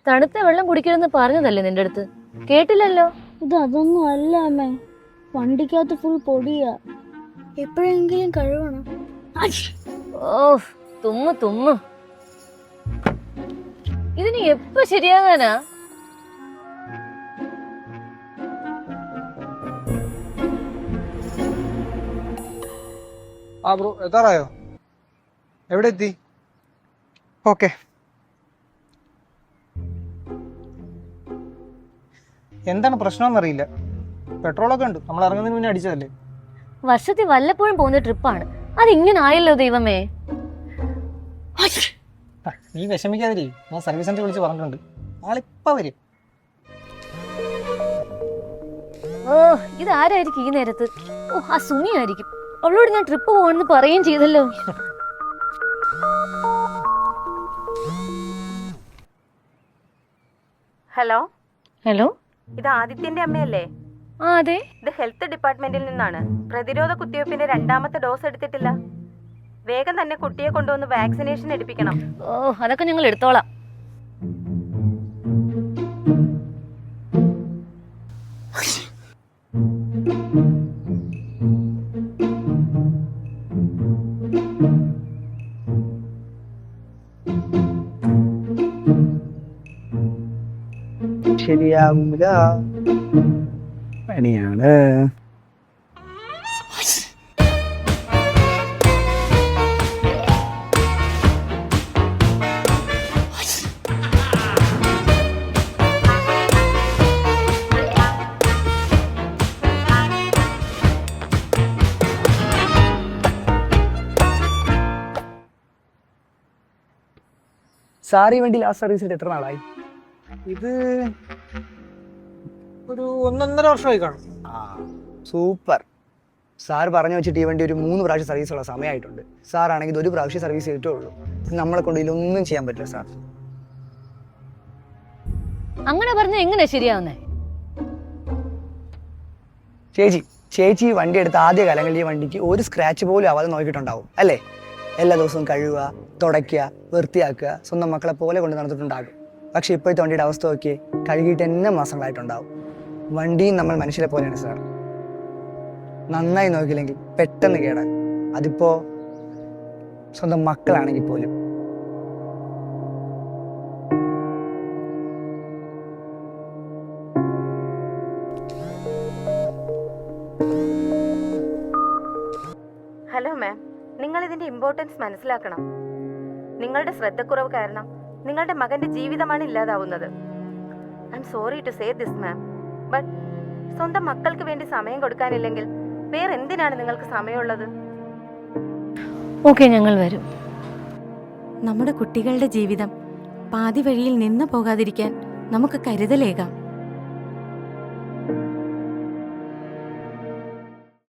തണുത്ത വെള്ളം കുടിക്കരുതെന്ന് പറഞ്ഞതല്ലേ നിന്റെ അടുത്ത്? കേട്ടില്ലല്ലോ. അതൊന്നും അല്ല അമ്മേ, വണ്ടിക്കകത്ത് ഫുൾ പൊടിയാ, എപ്പോഴെങ്കിലും കഴുകണം. ഓ തുമ്മു തുമ്മു. ഇതിന് എപ്പോ ശരിയാകാനാ? ആ ബ്രോ എത്താറായോ? എവിടെ എത്തി? ഓക്കെ. എന്താണ് പ്രശ്നമെന്നറിയില്ല. പെട്രോളൊക്കെ ഉണ്ട്, നമ്മൾ ഇറങ്ങുന്നതിന് മുന്നേ അടിച്ചതല്ലേ. വർഷത്തിൽ വല്ലപ്പോഴും പോകുന്ന ട്രിപ്പാണ്, അതിങ്ങനെ ആയല്ലോ ദൈവമേ. നീ വിഷമിക്കാതിരി, ഞാൻ സർവീസ് സെന്റർ വിളിച്ച് പറഞ്ഞിട്ടുണ്ട്, ആളിപ്പ വരും. ഓ ഇതാരായിരിക്കും ഈ നേരത്ത്? ഓ ആ സുമിയായിരിക്കും. അവളോട് ഞാൻ ട്രിപ്പ് പോകണമെന്ന് പറയുകയും ചെയ്തല്ലോ. ഹലോ ഹലോ, ഇത് ആദിത്യന്റെ അമ്മയല്ലേ? ആ അതെ. ഇത് ഹെൽത്ത് ഡിപ്പാർട്ട്മെന്റിൽ നിന്നാണ്. പ്രതിരോധ കുത്തിവയ്പ്പിന്റെ 2ാമത്തെ ഡോസ് എടുത്തിട്ടില്ല. വേഗം തന്നെ കുട്ടിയെ കൊണ്ടുവന്ന് വാക്സിനേഷൻ എടുപ്പിക്കണം. ഓ അതൊക്കെ ഞങ്ങൾ എടുത്തോളാം. ശരിയാവില്ല, പണിയാണ്. സാറി വണ്ടി ലാസ്റ്റ് സർവീസ് ചെയ്തിട്ട് എത്ര നാളായി? ഇത് ഒരു 1.5 വർഷമായി കാണും. ആ സൂപ്പർ. സാർ പറഞ്ഞു വെച്ചിട്ട് ഈ വണ്ടി ഒരു 3 പ്രാവശ്യം സർവീസുള്ള സമയമായിട്ടുണ്ട്. സാറാണെങ്കിൽ ഇത് 1 പ്രാവശ്യം സർവീസ് ചെയ്തിട്ടേ ഉള്ളൂ. നമ്മളെ കൊണ്ട് ഇതിലൊന്നും ചെയ്യാൻ പറ്റില്ല സാർ. അങ്ങനെ പറഞ്ഞ എങ്ങനെ ശരിയാവുന്നേ? ചേച്ചി വണ്ടി എടുത്ത ആദ്യ കാലങ്ങളിൽ ഈ വണ്ടിക്ക് ഒരു സ്ക്രാച്ച് പോലും ആവാതെ നോക്കിയിട്ടുണ്ടാവും അല്ലേ? എല്ലാ ദിവസവും കഴുകുക, തുടയ്ക്കുക, വൃത്തിയാക്കുക, സ്വന്തം മക്കളെ പോലെ കൊണ്ട് നടന്നിട്ടുണ്ടാകും. പക്ഷെ ഇപ്പോഴത്തെ വണ്ടിയുടെ അവസ്ഥ നോക്കി കഴുകിയിട്ട് തന്നെ മാസങ്ങളായിട്ടുണ്ടാവും. വണ്ടിയും നമ്മൾ മനുഷ്യരെ പോലെയാണ് സാർ. നന്നായി നോക്കിയില്ലെങ്കിൽ പെട്ടെന്ന് കേടാൻ. അതിപ്പോ സ്വന്തം മക്കളാണെങ്കിൽ പോലും. ഹലോ മാം, നിങ്ങൾ ഇതിന്റെ ഇമ്പോർട്ടൻസ് മനസ്സിലാക്കണം. നിങ്ങളുടെ ശ്രദ്ധക്കുറവ് കാരണം നിങ്ങളുടെ മകന്റെ ജീവിതമാണ് ഇല്ലാതാവുന്നത്. I'm sorry to say this ma'am, but സ്വന്തം മക്കൾക്ക് വേണ്ടി സമയം കൊടുക്കാനില്ലെങ്കിൽ വേറെ എന്തിനാണ് നിങ്ങൾക്ക് സമയമുള്ളത്? ഓക്കെ, ഞങ്ങൾ വരും. നമ്മുടെ കുട്ടികളുടെ ജീവിതം പാതി വഴിയിൽ നിന്നു പോകാതിരിക്കാൻ നമുക്ക് കരുതലേകാം.